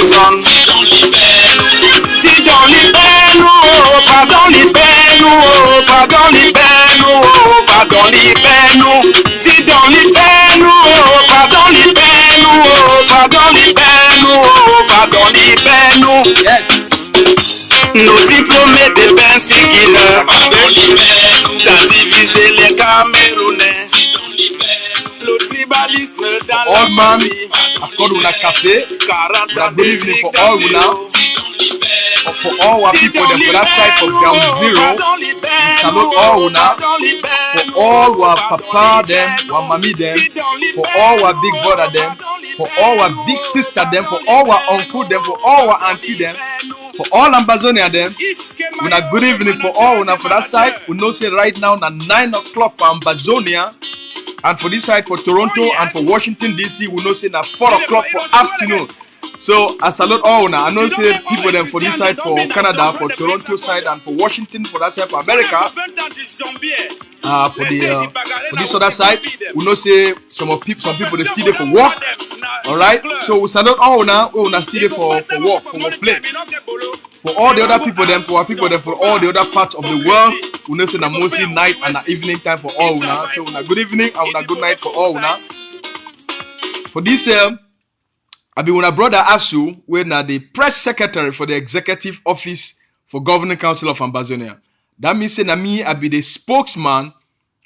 son. Ti dans les peines, oh, pardon les peines, oh, pardon les peines, oh, pardon les peines. Ti dans les peines, oh, pardon les peines, oh, pardon les peines, oh, pardon les peines. Yes. Nos diplômés de bain c'est qu'il a divisé les Camerounais. Le tribalisme dans All la man, vie. accord una café. 40 Good ans de evening for all una. For all our people them for that side for ground zero. We salute all una. For all our papa them, our mommy them, for all our big brother them, for all our big sister them, for all our uncle them, for all our auntie them, for all Ambazonian them. Una good evening for all una for that side. We know say right now na 9 o'clock for Ambazonia. And for this side for Toronto and for Washington DC, we know say na 4 o'clock for afternoon. So I salute all una. I know say people them for this side for Canada, for Toronto side, and for Washington for that side for America. For this other side, we know say some people they still there for work. All right. So we salute all una. We una still there for work, for workplace. For all the other people them, for our people them, for all the other parts of the world, we know say na mostly night and na evening time for all una. So una good evening and una good night for all una. For this I be una brother Asu, we na the press secretary for the executive office for Governing Council of Ambazonia. That means say na me I be the spokesman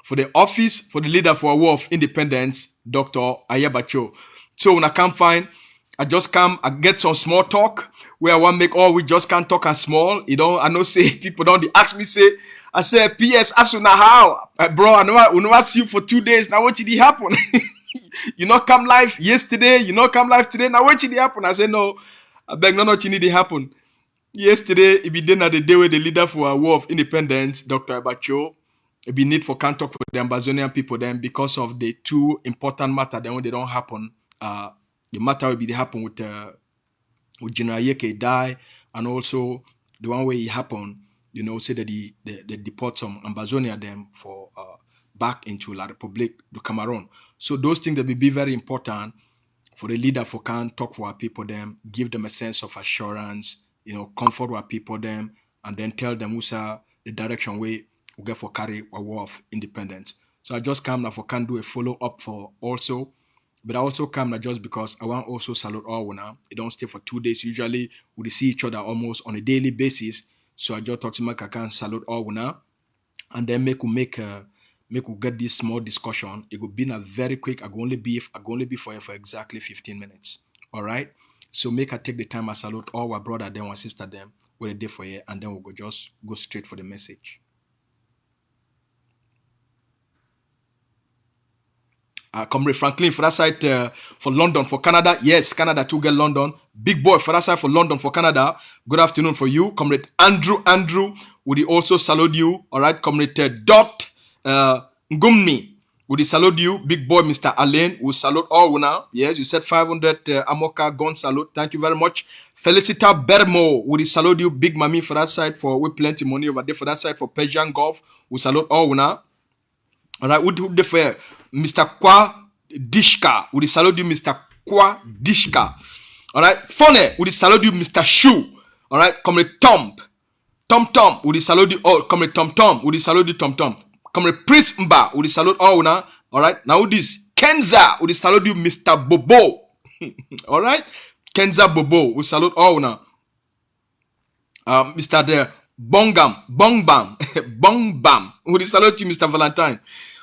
for the office for the leader for a war of independence, Dr. Ayabacho. So when I come find, I just come, I get some small talk where I want make all we just can't talk and small. You know, I know say people don't they ask me say, I say PS Asu na how, bro, I know see you for 2 days. Now what did it happen? You not come live yesterday, you not come live today. Now what did it happen? I say no, I beg no nothing need to happen. Yesterday, it be then at the day where the leader for a war of independence, Dr. Abacho, it be need for can't talk for the Ambazonian people then because of the two important matter then when they don't happen. The matter will be they happen with General Yeke die, and also the one way it happened, you know, say that they deport some Ambazonia them for back into La Republique du Cameroon. So those things that will be very important for the leader for can talk for our people them, give them a sense of assurance, you know, comfort our people them, and then tell them Musa the direction way we get for carry a war of independence. So I just come now for can do a follow up for also. But I also come not just because I want also salute all now. It don't stay for 2 days. Usually we see each other almost on a daily basis. So I just talk to my can salute all now, and then make we get this small discussion. It will be a very quick. I go only be for you for exactly 15 minutes. All right. So make I take the time I salute all our brother them, our sister them, what a day for you, and then we'll just go straight for the message. Comrade Franklin for that side for London, for Canada. Yes, Canada to get London. Big boy for that side for London, for Canada. Good afternoon for you. Comrade Andrew, would he also salute you? All right, Comrade Dot Ngumni, would he salute you? Big boy, Mr. Alain, will salute all now. Yes, you said 500 Amoka gun salute. Thank you very much. Felicita Bermo, would he salute you? Big mommy for that side for we plenty money over there for that side for Persian Gulf. We salute all now. All right, would the fair Mr. Kwa Dishka, would he salute you, Mr. Kwa Dishka. All right, Fone, would he salute you, Mr. Shu. All right, Comrade Tom, would he salute you? Oh, Comrade Tom, would he salute you, Tom. Comrade Prince Mba, would he salute all now? All right, now this Kenza, would he salute you, Mr. Bobo. All right, Kenza Bobo, we salute all now. Mr. there, Bongbam, would he salute you, Mr. Valentine.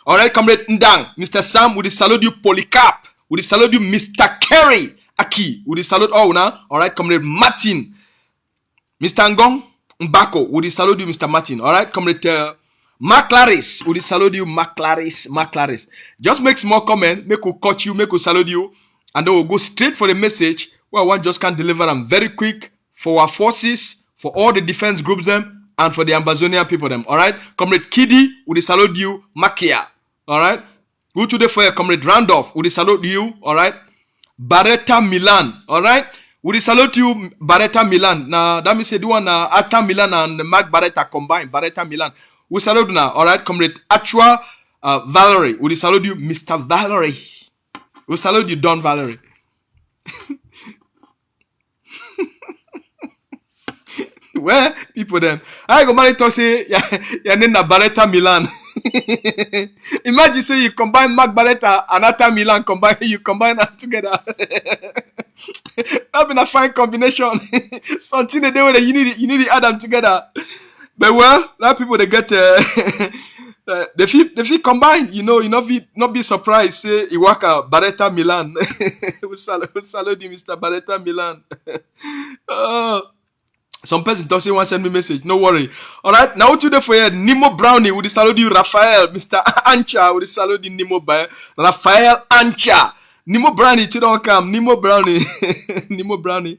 All right, Comrade Ndang, Mr. Sam, would he salute you, Polycarp, would he salute you, Mr. Kerry Aki, would he salute all now? All right, Comrade Martin, Mr. Ngong Mbako, would he salute you, Mr. Martin. All right, Comrade Maclaris, would he salute you, Maclaris. Just make small comment, make we cut you, make we salute you, and then we'll go straight for the message where one just can deliver them very quick for our forces, for all the defense groups them, and for the Ambazonian people them. All right, Comrade Kidi, would he salute you, Makia. All right, go to the fire, Comrade Randolph, would he salute you. All right, Barretta Milan. All right, would he salute you, Barretta Milan. Now that means say the one Atta Milan and Mark Barretta combined, Barretta Milan. We salute now. All right, Comrade Achua Valerie, would he salute you, Mr. Valerie. We salute you, Don Valerie. Where people then? I go marry talk say yeah name na Barretta Milan. Imagine say you combine Mark Barretta and Atta Milan you combine them together. That been a fine combination. Something they do you need to add them together. But well, a lot of people they get they feel combined. You not be surprised. Say Iwaka Barretta Milan. We salute you, Mr. Barretta Milan. Some person don't say want send me message. No worry. All right. Now today for you, Nemo Brownie with the salute you, Raphael, Mr. Ancha with the salute you, Nemo by Raphael Ancha. Nemo Brownie, you don't come. Nemo Brownie, Nemo Brownie.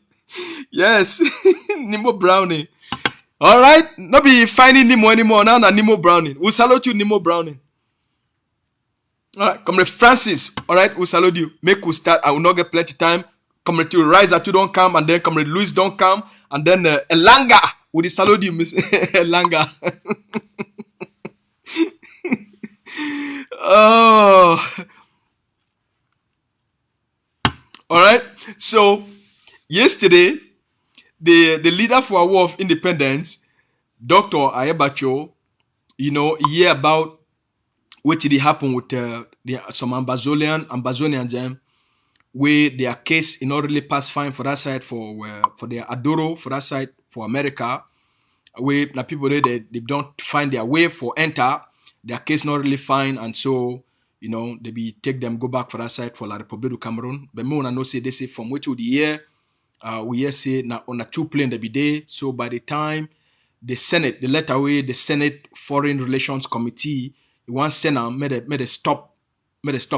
Yes, Nemo Brownie. All right. Not be finding Nemo anymore. Now Nemo Brownie. We salute you, Nemo Brownie. All right. Comrade Francis. All right. We salute you. Make we start. I will not get plenty time. Comrade Rise that you don't come, and then Comrade Louis don't come, and then Elanga with the salute you, Miss Elanga. Oh, all right. So yesterday, the leader for our War of Independence, Dr. Ayabacho, he hear about what did happen with some Ambazonians. Where their case not really pass fine for that side for their Adoro for that side for America, where the people there they don't find their way for enter their case not really fine, and so they be take them go back for that side for La Republic of Cameroon. But me wanna know say they say from which to the year we hear say now on a 2 plane they be there. So by the time the Senate Foreign Relations Committee one Senate made a stop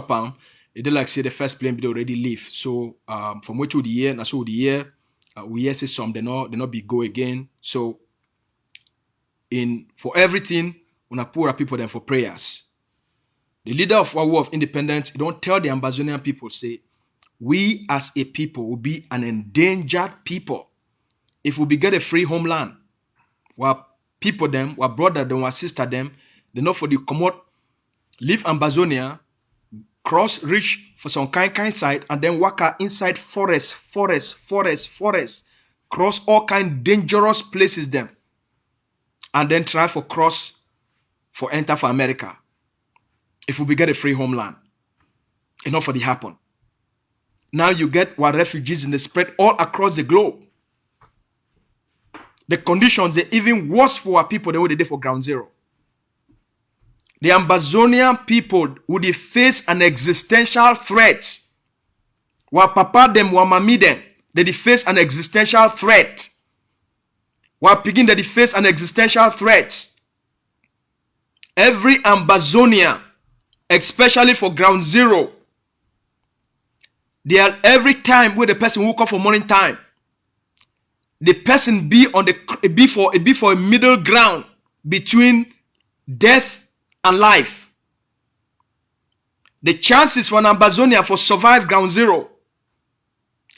them. It did like say the first plane they already leave. So from which to the year, and so the year we hear say some they not be go again. So for everything, when poor people them for prayers. The leader of our War of Independence, don't tell the Ambazonian people, say, we as a people will be an endangered people if we get a free homeland. Our people them, our brother them, our sister them, they know for the commode, leave Ambazonia, cross reach for some kind side, and then walk out inside forest, cross all kind dangerous places them, and then try for cross for enter for America. If we get a free homeland, enough for the happen. Now you get what refugees in the spread all across the globe. The conditions are even worse for our people than what they did for Ground Zero. The Ambazonian people would face an existential threat. While papa them, while mommy them, they face an existential threat. While picking they face an existential threat. Every Ambazonian, especially for Ground Zero, they are every time where the person woke up for morning time, the person be for a middle ground between death and life. The chances for an Ambazonian for survive Ground Zero,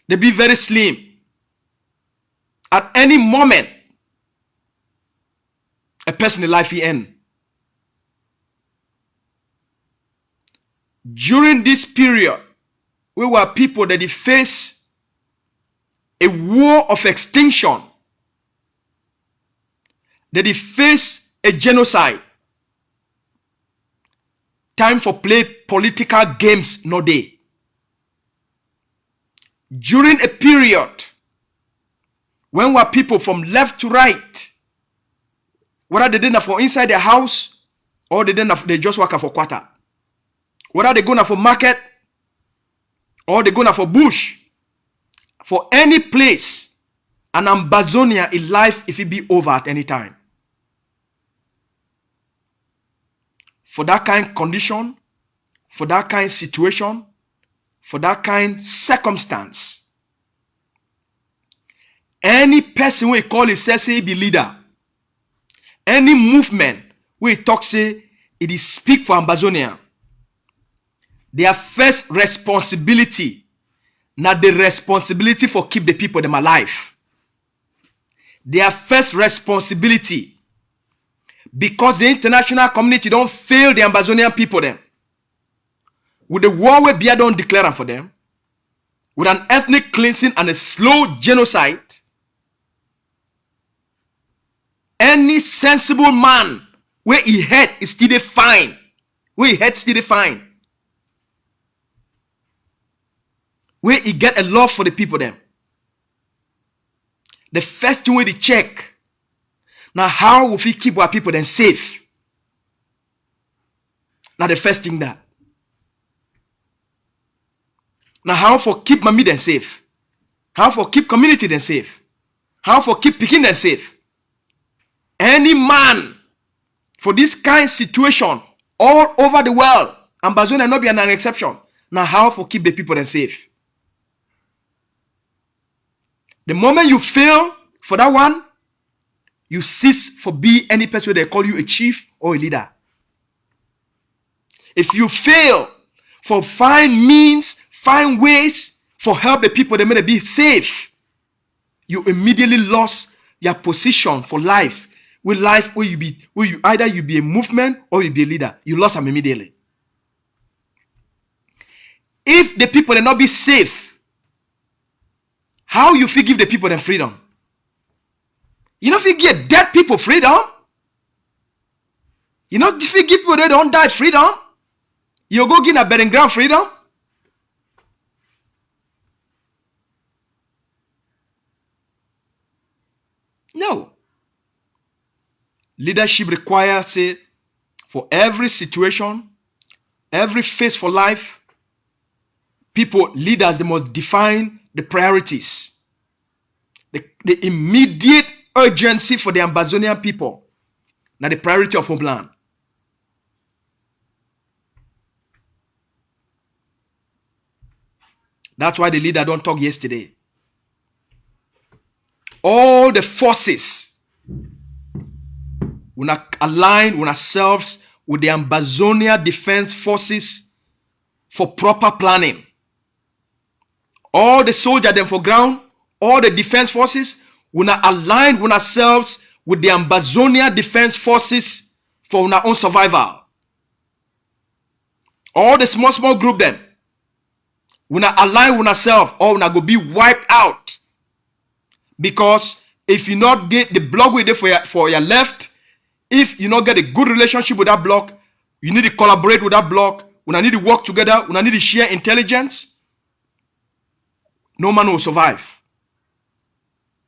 they be very slim. At any moment, a person in life he end. During this period, we were people that they face a war of extinction, that they face a genocide. Time for play political games no day. During a period when were people from left to right, whether they didn't for inside their house or they just work for quarter, whether they going for market or they going for bush, for any place, an Ambazonia in life if it be over at any time. For that kind condition, for that kind situation, for that kind circumstance, any person we call himself say he be leader, any movement we talk say it is speak for Ambazonia, their first responsibility, not the responsibility for keep the people them alive. Their first responsibility, because the international community don't fail the Ambazonian people them. With the war where Bia don't declare them for them, with an ethnic cleansing and a slow genocide, any sensible man where he head is still fine. Where he head still fine. Where he get a love for the people them. The first thing we they check. Now how will we keep our people then safe? Now the first thing that. Now how for keep mommy then safe? How for keep community then safe? How for keep picking them safe? Any man for this kind of situation all over the world, Ambazonian not be an exception. Now how for keep the people then safe? The moment you fail for that one, you cease for be any person they call you a chief or a leader. If you fail for find means, find ways for help the people they may be safe, you immediately lost your position for life. With life where you either you be a movement or you be a leader. You lost them immediately. If the people they not be safe, how you feel give the people them freedom? You know if you give dead people freedom, you know if you give people they don't die freedom, you go give a bedding ground freedom. No. Leadership requires, say, for every situation, every phase for life, people, leaders, they must define the priorities. The immediate urgency for the Ambazonian people. Now the priority of homeland. That's why the leader don't talk yesterday. All the forces we not align ourselves with the Ambazonian Defense Forces for proper planning. All the soldiers them for ground, all the defense forces, we not align ourselves with the Ambazonian Defense Forces for our own survival. All the small group them, we not align ourselves or we not go be wiped out. Because if you not get the block with it for your left, if you not get a good relationship with that block, you need to collaborate with that block. We need to work together. We need to share intelligence. No man will survive.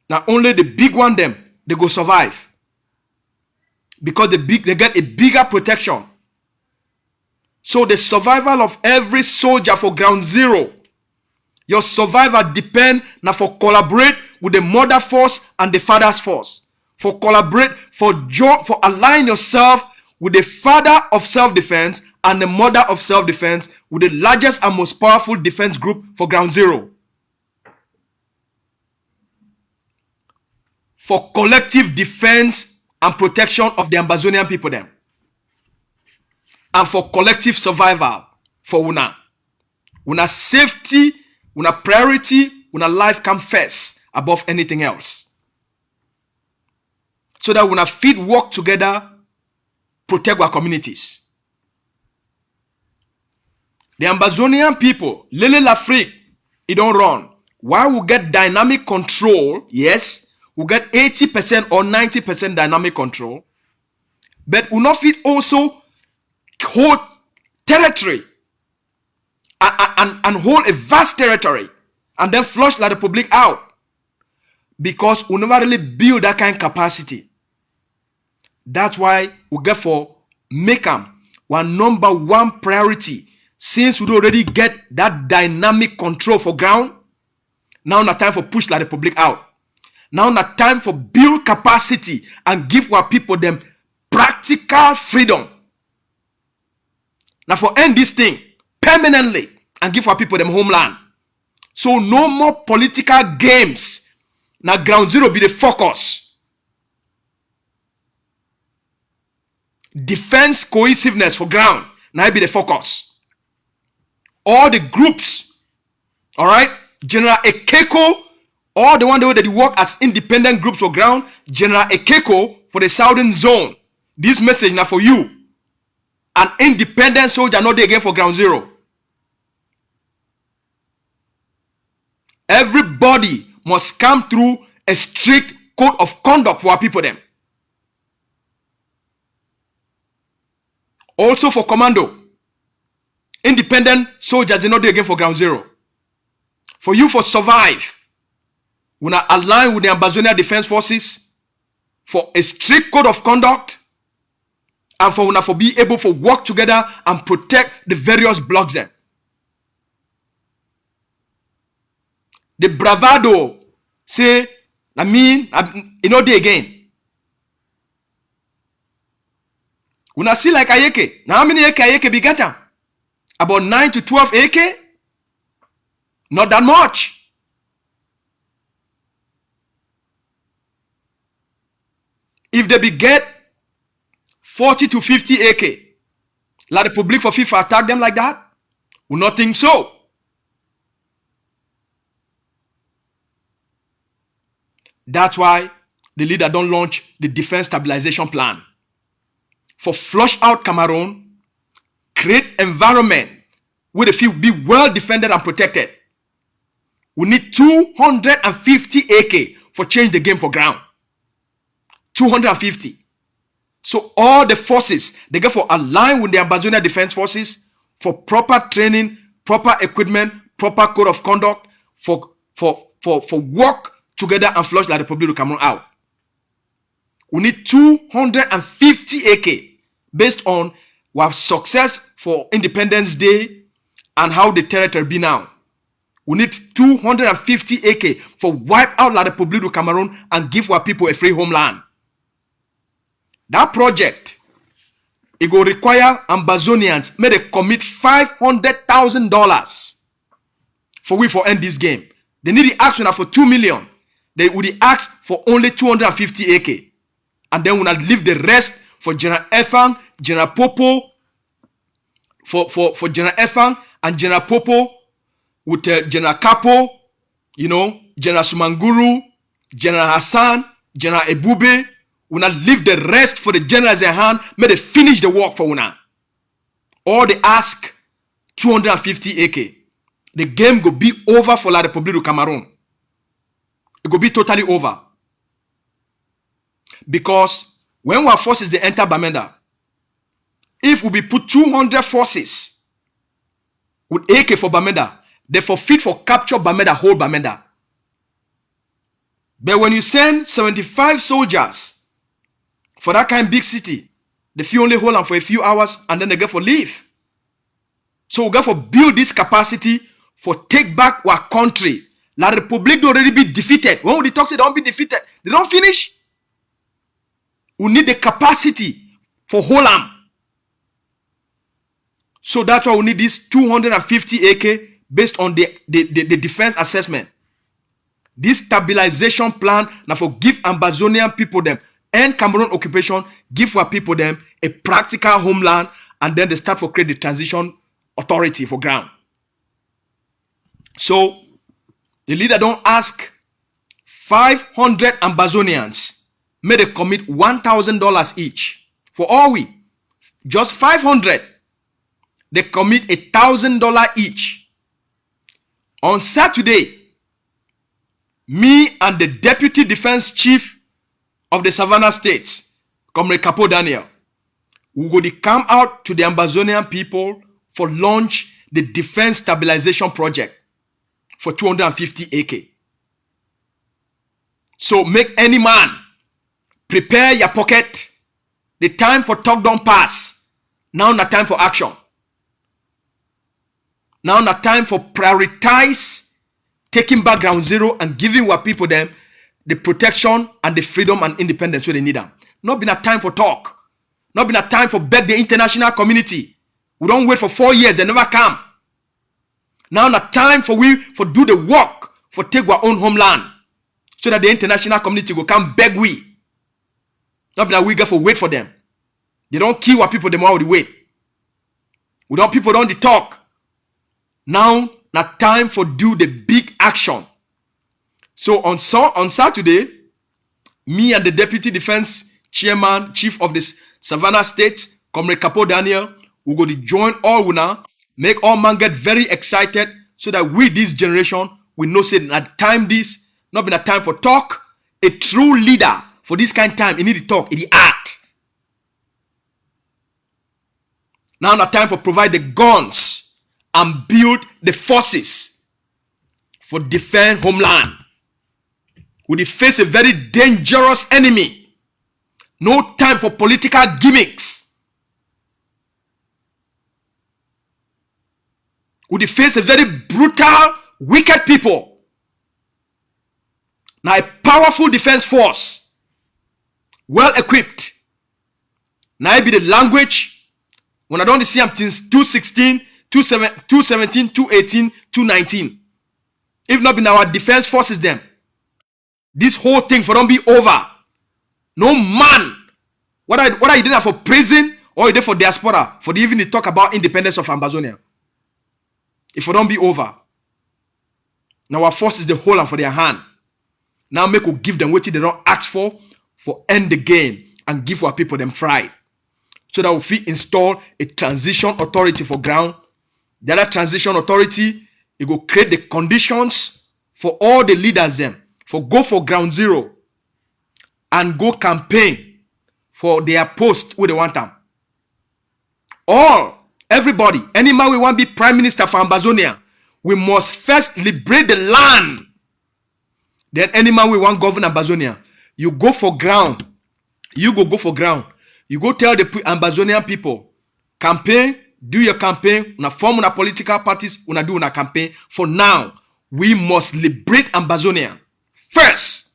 Now only the big one them, they go survive. Because they get a bigger protection. So the survival of every soldier for ground zero, your survival depend now for collaborate with the mother force and the father's force. For collaborate, for align yourself with the father of self-defense and the mother of self-defense with the largest and most powerful defense group for ground zero. For collective defense and protection of the Ambazonian people them. And for collective survival for una. Una safety, una priority, una life come first above anything else. So that when our feet work together, protect our communities. The Ambazonian people, Lele l'Afrique, it don't run. Why we get dynamic control? Yes, we get 80% or 90% dynamic control. But we not fit also hold territory and hold a vast territory and then flush the Republic out. Because we never really build that kind of capacity. That's why we get for make them one number one priority. Since we already get that dynamic control for ground, now not time for push the Republic out. Now not time for build capacity and give our people them practical freedom. Now for end this thing permanently and give our people them homeland. So no more political games. Now ground zero be the focus. Defense cohesiveness for ground. Now be the focus. All the groups, all right, General Ekeko, all the one that they work as independent groups for ground, General Ekeko for the southern zone. This message now for you. An independent soldier not there again for ground zero. Everybody must come through a strict code of conduct for our people them. Also for commando, independent soldiers, they not do again for ground zero. For you for survive, we not align with the Ambazonian Defense Forces for a strict code of conduct and for una for be able to work together and protect the various blocks then. The bravado say, you know they again. Una see like Ayeke. Now how many AK Ayeke be get am? About 9 to 12 AK? Not that much. If they be get 40 to 50 AK, La Republique for FIFA attack them like that? We not think so. That's why the leader don't launch the defense stabilization plan. For flush out Cameroon, create environment where the field be well defended and protected. We need 250 AK for change the game for ground. 250. So all the forces, they get for align with the Ambazonian Defense Forces for proper training, proper equipment, proper code of conduct, for work together and flush like the Republic of Cameroon out. We need 250 AK based on our success for Independence Day and how the territory be now. We need 250 AK for wipe out La Republique du Cameroon and give our people a free homeland. That project, it will require Ambazonians may they commit $500,000 for end this game. They need the action for 2 million. They would ask for only 250 AK. And then we'll leave the rest for General Efang, General Popo, for General Efang and General Popo with General Capo, General Sumanguru, General Hassan, General Ebube. We'll leave the rest for the generals in hand. May they finish the work for una. Or they ask 250 AK. The game will be over for La Republique du Cameroon. It will be totally over. Because when our forces they enter Bamenda, if we put 200 forces with AK for Bamenda, they forfeit for capture Bamenda, whole Bamenda. But when you send 75 soldiers for that kind of big city, they feel only hold on for a few hours and then they get for leave. So we got for build this capacity for take back our country. La Republique already be defeated. When we talk, they don't be defeated. They don't finish. We need the capacity for hold on. So that's why we need this 250 AK based on the defense assessment. This stabilization plan now for give Ambazonian people them end Cameroon occupation, give our people them a practical homeland, and then they start for create the transition authority for ground. So the leader don't ask 500 Ambazonians may they commit $1,000 each. For all we, just 500, they commit $1,000 each. On Saturday, me and the Deputy Defense Chief of the Savannah State, Comrade Capo Daniel, we go to come out to the Ambazonian people for launch the Defense Stabilization Project for 250 AK. So make any man prepare your pocket. The time for talk don't pass. Now not time for action. Now not time for prioritize taking back ground zero and giving our people them the protection and the freedom and independence where they need them. Not been a time for talk. Not been a time for beg the international community. We don't wait for 4 years, they never come. Now not time for we for do the work for take our own homeland. So that the international community will come beg we. Not been a we get for wait for them. They don't kill our people, them while we wait. We don't people don't talk. Now not time for do the big action. So on Saturday, me and the Deputy Defense Chairman, Chief of the Savannah State, Comrade Capo Daniel, we go to join all now, make all man get very excited so that we, this generation, we know say at time this, not been a time for talk. A true leader for this kind of time, he need to talk, he need to act. Now the time for provide the guns and build the forces for defend homeland. We face a very dangerous enemy. No time for political gimmicks. We face a very brutal, wicked people. Now a powerful defense force, well equipped. Now it be the language. When I don't see them since 216, 217, 218, 219. If not been our defense forces them, this whole thing for don't be over. No man, whether you did that for prison or you did for diaspora, for the even to talk about independence of Ambazonian. If it don't be over. Now our forces the whole and for their hand. Now make we give them what they don't ask for end the game and give our people them pride. So that we install a transition authority for ground. The other transition authority, it will create the conditions for all the leaders them for go for ground zero and go campaign for their post where they want them. Everybody, any man we want to be prime minister for Ambazonia, we must first liberate the land. Then any man we want govern Ambazonia, you go for ground. You go for ground. You go tell the Ambazonian people, campaign, do your campaign, una form una political parties, una do una campaign. For now, we must liberate Ambazonia first.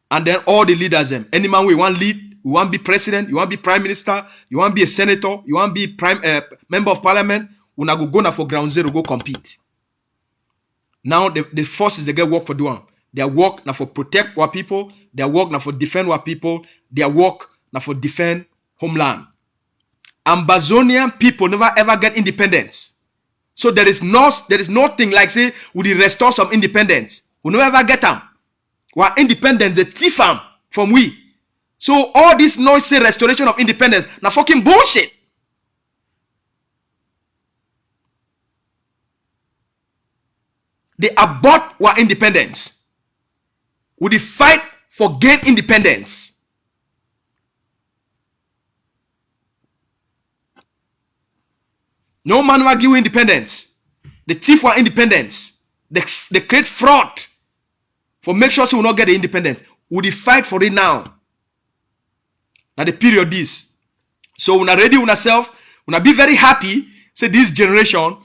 And then all the leaders them. Any man we want lead, you want to be president, you want to be prime minister, you want to be a senator, you want to be member of parliament, una go na for ground zero, go compete. Now the forces they get work for doing. Their work now for protect our people, their work now for defend our people, their work now for defend homeland. Ambazonian people never ever get independence. So there is nothing like say we restore some independence. We never ever get them. Our independence, the thief from we. So all this noise say restoration of independence, now fucking bullshit. They abort our independence. We fight for gain independence. No man will give you independence. The thief for independence. They create fraud for make sure so we will not get the independence. We fight for it now. Now the period is. So we are ready with ourselves. We are be very happy. Say this generation,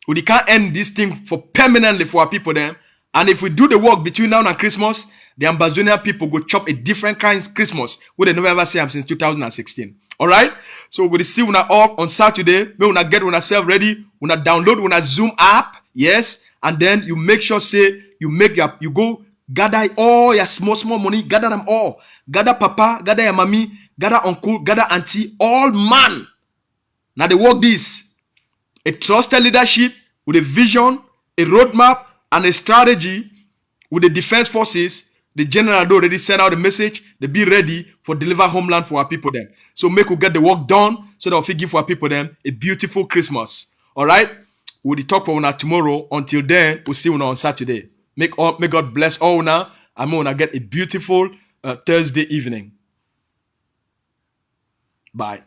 we can't end this thing for permanently for our people then. And if we do the work between now and Christmas, the Ambazonian people go chop a different kind of Christmas. We they never ever see them since 2016. Alright? So we'll see una all on Saturday. We una get ourselves ready. Una download una Zoom app. Yes. And then you make sure say you go gather all your small money, gather them all. Gather papa, gather your mommy, gather uncle, gather auntie, all man. Now they work this. A trusted leadership with a vision, a roadmap, and a strategy with the defense forces. The general already sent out a message. They be ready for deliver homeland for our people then. So make we get the work done so that we give our people them a beautiful Christmas. All right? We'll talk for una tomorrow. Until then, we'll see una on Saturday. May God bless all una. And may una get a beautiful Thursday evening. Bye.